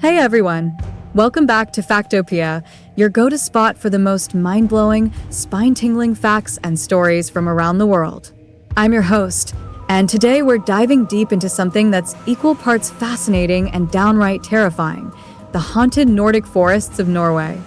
Hey everyone! Welcome back to Factopia, your go-to spot for the most mind-blowing, spine-tingling facts and stories from around the world. I'm your host, and today we're diving deep into something that's equal parts fascinating and downright terrifying: the haunted Nordic forests of Norway.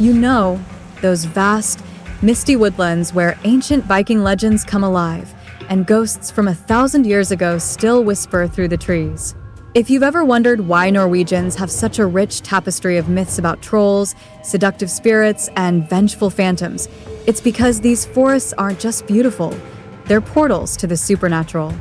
You know, those vast, misty woodlands where ancient Viking legends come alive, and ghosts from 1,000 years ago still whisper through the trees. If you've ever wondered why Norwegians have such a rich tapestry of myths about trolls, seductive spirits, and vengeful phantoms, it's because these forests aren't just beautiful, they're portals to the supernatural.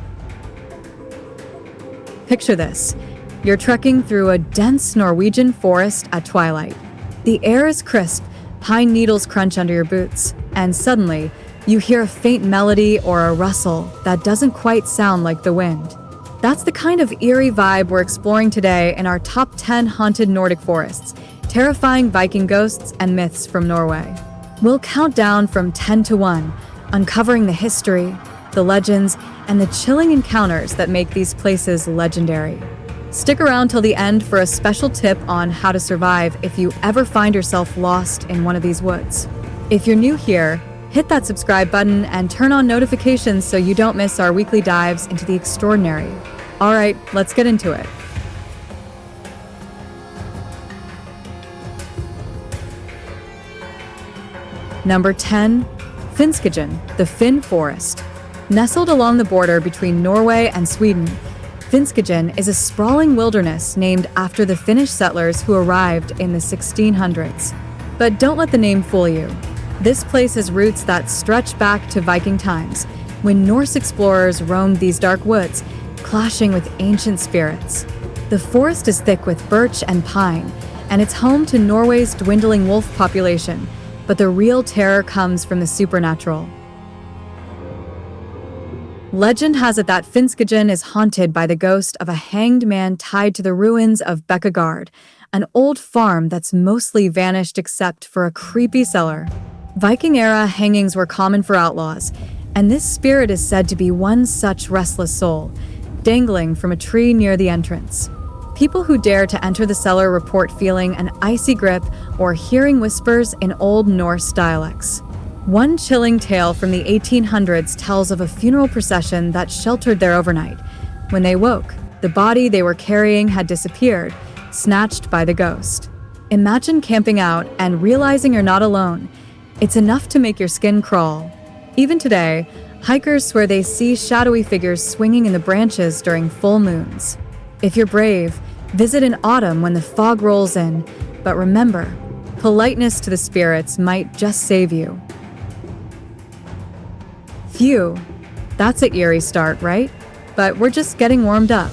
Picture this. You're trekking through a dense Norwegian forest at twilight. The air is crisp, pine needles crunch under your boots, and suddenly, you hear a faint melody or a rustle that doesn't quite sound like the wind. That's the kind of eerie vibe we're exploring today in our top 10 haunted Nordic forests, terrifying Viking ghosts and myths from Norway. We'll count down from 10 to 1, uncovering the history, the legends, and the chilling encounters that make these places legendary. Stick around till the end for a special tip on how to survive if you ever find yourself lost in one of these woods. If you're new here, hit that subscribe button and turn on notifications so you don't miss our weekly dives into the extraordinary. All right, let's get into it. Number 10. Finnskogen, the Finn Forest. Nestled along the border between Norway and Sweden, Finnskogen is a sprawling wilderness named after the Finnish settlers who arrived in the 1600s. But don't let the name fool you. This place has roots that stretch back to Viking times, when Norse explorers roamed these dark woods, clashing with ancient spirits. The forest is thick with birch and pine, and it's home to Norway's dwindling wolf population, but the real terror comes from the supernatural. Legend has it that Finnskogen is haunted by the ghost of a hanged man tied to the ruins of Bekkagard, an old farm that's mostly vanished except for a creepy cellar. Viking-era hangings were common for outlaws, and this spirit is said to be one such restless soul, dangling from a tree near the entrance. People who dare to enter the cellar report feeling an icy grip or hearing whispers in Old Norse dialects. One chilling tale from the 1800s tells of a funeral procession that sheltered there overnight. When they woke, the body they were carrying had disappeared, snatched by the ghost. Imagine camping out and realizing you're not alone. It's enough to make your skin crawl. Even today, hikers swear they see shadowy figures swinging in the branches during full moons. If you're brave, visit in autumn when the fog rolls in, but remember, politeness to the spirits might just save you. Phew, that's an eerie start, right? But we're just getting warmed up.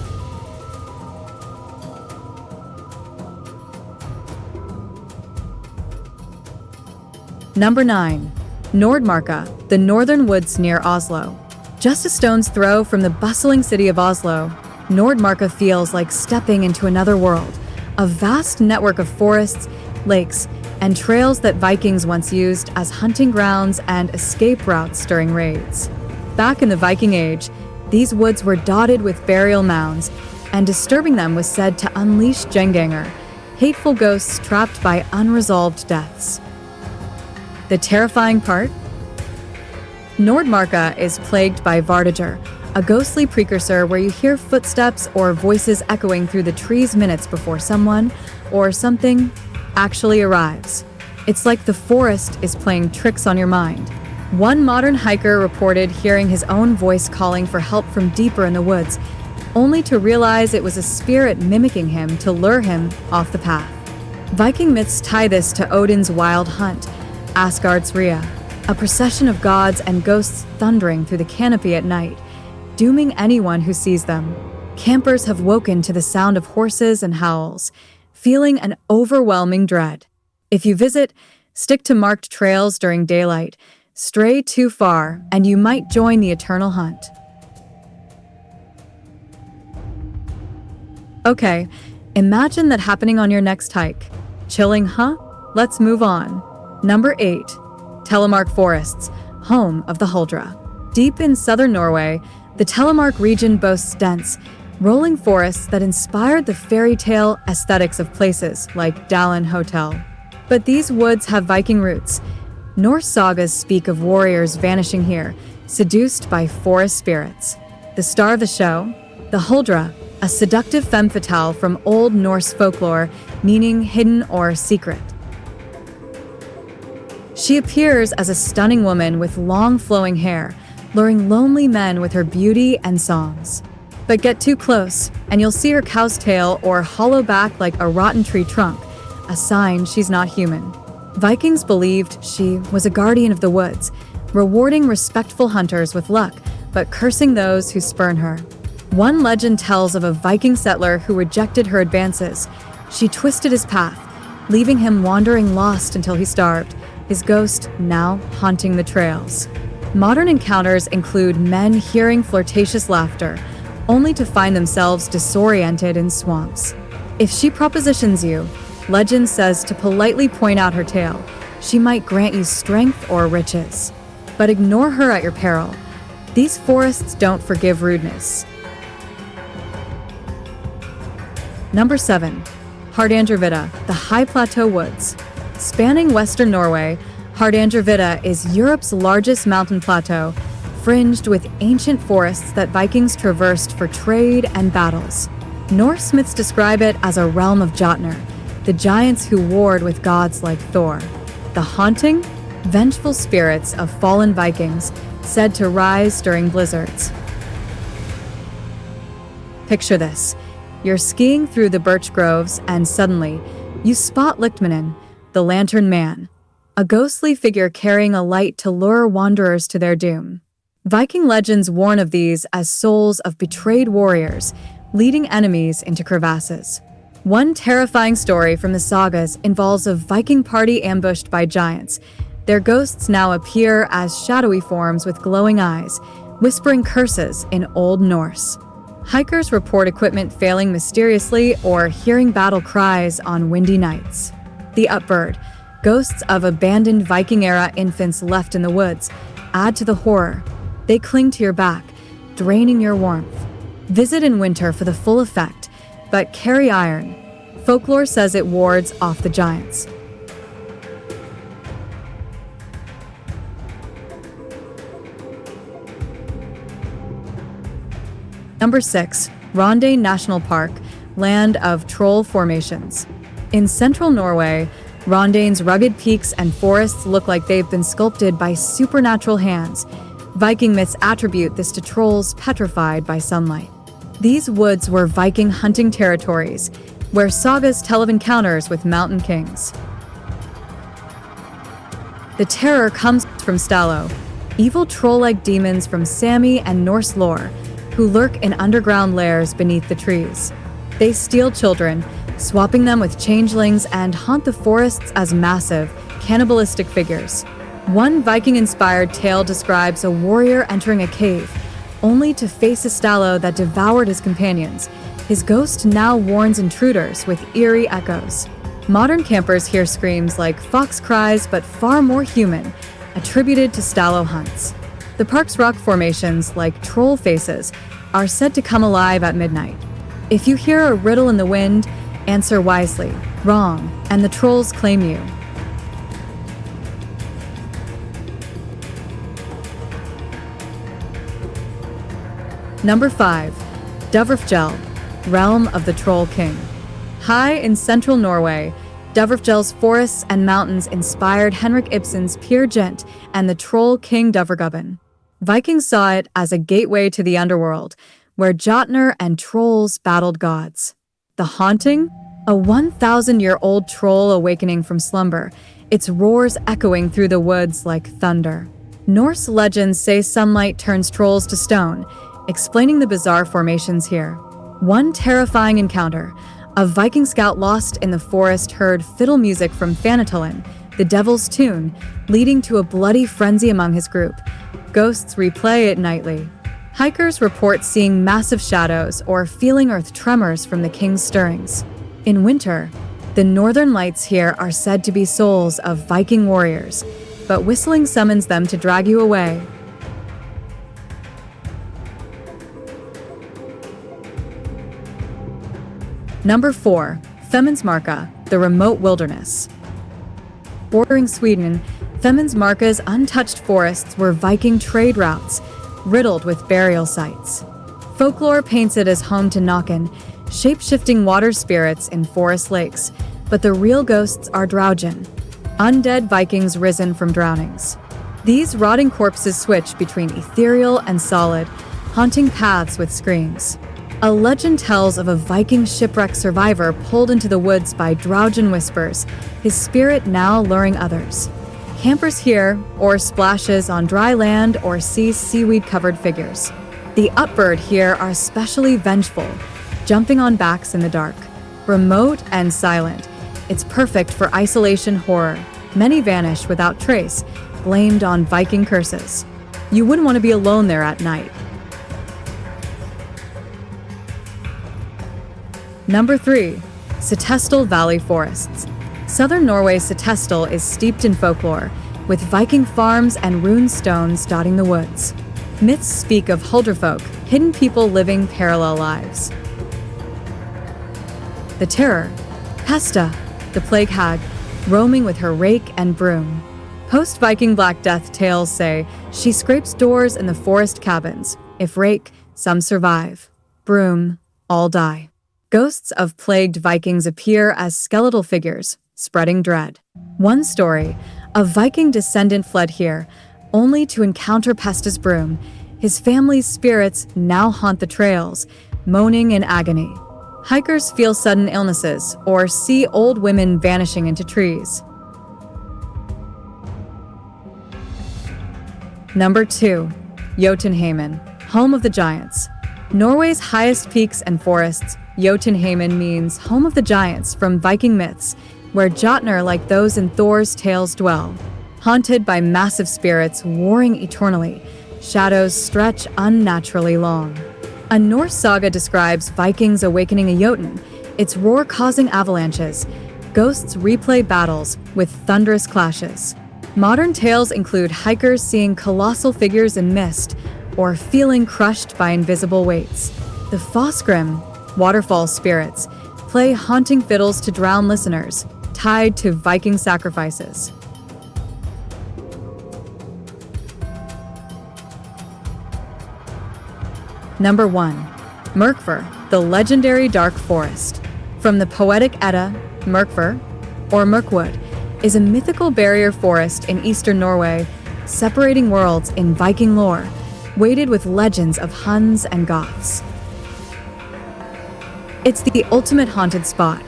Number 9. Nordmarka, the northern woods near Oslo. Just a stone's throw from the bustling city of Oslo, Nordmarka feels like stepping into another world, a vast network of forests, lakes, and trails that Vikings once used as hunting grounds and escape routes during raids. Back in the Viking Age, these woods were dotted with burial mounds, and disturbing them was said to unleash Genganger, hateful ghosts trapped by unresolved deaths. The terrifying part? Nordmarka is plagued by Vardager, a ghostly precursor where you hear footsteps or voices echoing through the trees minutes before someone or something actually arrives. It's like the forest is playing tricks on your mind. One modern hiker reported hearing his own voice calling for help from deeper in the woods, only to realize it was a spirit mimicking him to lure him off the path. Viking myths tie this to Odin's wild hunt, Asgard's Rhea, a procession of gods and ghosts thundering through the canopy at night, dooming anyone who sees them. Campers have woken to the sound of horses and howls, feeling an overwhelming dread. If you visit, stick to marked trails during daylight. Stray too far, and you might join the eternal hunt. Okay, imagine that happening on your next hike. Chilling, huh? Let's move on. Number 8. Telemark Forests, home of the Huldra. Deep in southern Norway, the Telemark region boasts dense, rolling forests that inspired the fairy tale aesthetics of places like Dalen Hotel. But these woods have Viking roots. Norse sagas speak of warriors vanishing here, seduced by forest spirits. The star of the show? The Huldra, a seductive femme fatale from Old Norse folklore, meaning hidden or secret. She appears as a stunning woman with long flowing hair, luring lonely men with her beauty and songs. But get too close, and you'll see her cow's tail or hollow back like a rotten tree trunk, a sign she's not human. Vikings believed she was a guardian of the woods, rewarding respectful hunters with luck, but cursing those who spurn her. One legend tells of a Viking settler who rejected her advances. She twisted his path, leaving him wandering lost until he starved, his ghost now haunting the trails. Modern encounters include men hearing flirtatious laughter, only to find themselves disoriented in swamps. If she propositions you, legend says to politely point out her tail. She might grant you strength or riches. But ignore her at your peril. These forests don't forgive rudeness. Number 7. Hardangervidda, the High Plateau Woods. Spanning western Norway, Hardangervidda is Europe's largest mountain plateau, fringed with ancient forests that Vikings traversed for trade and battles. Norse myths describe it as a realm of jotnar, the giants who warred with gods like Thor. The haunting, vengeful spirits of fallen Vikings said to rise during blizzards. Picture this. You're skiing through the birch groves and suddenly, you spot Lichtmannen, the Lantern Man, a ghostly figure carrying a light to lure wanderers to their doom. Viking legends warn of these as souls of betrayed warriors, leading enemies into crevasses. One terrifying story from the sagas involves a Viking party ambushed by giants. Their ghosts now appear as shadowy forms with glowing eyes, whispering curses in Old Norse. Hikers report equipment failing mysteriously or hearing battle cries on windy nights. The Upbird, ghosts of abandoned Viking-era infants left in the woods, add to the horror. They cling to your back, draining your warmth. Visit in winter for the full effect, but carry iron. Folklore says it wards off the giants. Number 6. Ronde National Park, land of troll formations. In central Norway, Rondane's rugged peaks and forests look like they've been sculpted by supernatural hands. Viking myths attribute this to trolls petrified by sunlight. These woods were Viking hunting territories, where sagas tell of encounters with mountain kings. The terror comes from Stallo, evil troll-like demons from Sami and Norse lore, who lurk in underground lairs beneath the trees. They steal children, swapping them with changelings, and haunt the forests as massive, cannibalistic figures. One Viking-inspired tale describes a warrior entering a cave, only to face a Stallo that devoured his companions. His ghost now warns intruders with eerie echoes. Modern campers hear screams like fox cries, but far more human, attributed to Stallo hunts. The park's rock formations, like troll faces, are said to come alive at midnight. If you hear a riddle in the wind, answer wisely, wrong, and the trolls claim you. Number 5. Dovrefjell, realm of the Troll King. High in central Norway, Dovrefjell's forests and mountains inspired Henrik Ibsen's Peer Gynt and the Troll King Dovregubben. Vikings saw it as a gateway to the underworld, where jotnar and trolls battled gods. The haunting? A 1,000-year-old troll awakening from slumber, its roars echoing through the woods like thunder. Norse legends say sunlight turns trolls to stone, explaining the bizarre formations here. One terrifying encounter, a Viking scout lost in the forest heard fiddle music from Fanatalen, the devil's tune, leading to a bloody frenzy among his group. Ghosts replay it nightly. Hikers report seeing massive shadows or feeling earth tremors from the king's stirrings. In winter, the northern lights here are said to be souls of Viking warriors, but whistling summons them to drag you away. Number 4. Femmensmarka, the remote wilderness. Bordering Sweden, Femmensmarka's untouched forests were Viking trade routes, riddled with burial sites. Folklore paints it as home to Naken, shape-shifting water spirits in forest lakes, but the real ghosts are draugen, undead Vikings risen from drownings. These rotting corpses switch between ethereal and solid, haunting paths with screams. A legend tells of a Viking shipwreck survivor pulled into the woods by draugen whispers, his spirit now luring others. Campers hear or splashes on dry land or see seaweed-covered figures. The upbird here are especially vengeful, jumping on backs in the dark. Remote and silent, it's perfect for isolation horror. Many vanish without trace, blamed on Viking curses. You wouldn't want to be alone there at night. Number 3. Setesdal Valley Forests. Southern Norway's Setesdal is steeped in folklore, with Viking farms and rune stones dotting the woods. Myths speak of Huldra folk, hidden people living parallel lives. The terror, Pesta, the plague hag, roaming with her rake and broom. Post-Viking Black Death tales say she scrapes doors in the forest cabins. If rake, some survive. Broom, all die. Ghosts of plagued Vikings appear as skeletal figures, spreading dread. One story, a Viking descendant fled here, only to encounter Pesta's broom. His family's spirits now haunt the trails, moaning in agony. Hikers feel sudden illnesses or see old women vanishing into trees. Number 2. Jotunheimen, home of the giants. Norway's highest peaks and forests, Jotunheimen means home of the giants from Viking myths, where jotnar like those in Thor's tales dwell. Haunted by massive spirits warring eternally, shadows stretch unnaturally long. A Norse saga describes Vikings awakening a Jotun, its roar causing avalanches. Ghosts replay battles with thunderous clashes. Modern tales include hikers seeing colossal figures in mist or feeling crushed by invisible weights. The Fosgrim, waterfall spirits, play haunting fiddles to drown listeners, tied to Viking sacrifices. Number 1. Myrkvar, the legendary dark forest. From the poetic Edda, Myrkvar, or Mirkwood, is a mythical barrier forest in eastern Norway, separating worlds in Viking lore, weighted with legends of Huns and Goths. It's the ultimate haunted spot.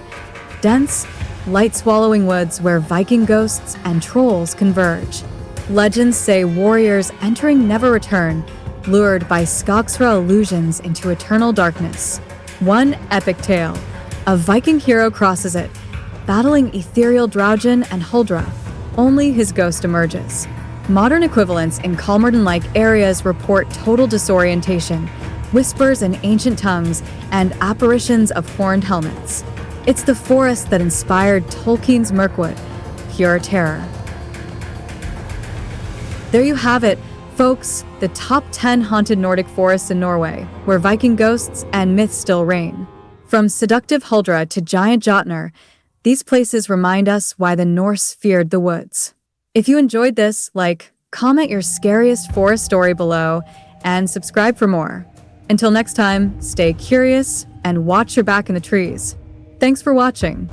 Dense, light-swallowing woods where Viking ghosts and trolls converge. Legends say warriors entering never return, lured by Skogsra illusions into eternal darkness. One epic tale, a Viking hero crosses it, battling ethereal draugen and Huldra. Only his ghost emerges. Modern equivalents in Kalmarden-like areas report total disorientation, whispers in ancient tongues, and apparitions of horned helmets. It's the forest that inspired Tolkien's Mirkwood, pure terror. There you have it, folks, the top 10 haunted Nordic forests in Norway, where Viking ghosts and myths still reign. From seductive Huldra to giant jotnar, these places remind us why the Norse feared the woods. If you enjoyed this, comment your scariest forest story below, and subscribe for more. Until next time, stay curious and watch your back in the trees. Thanks for watching.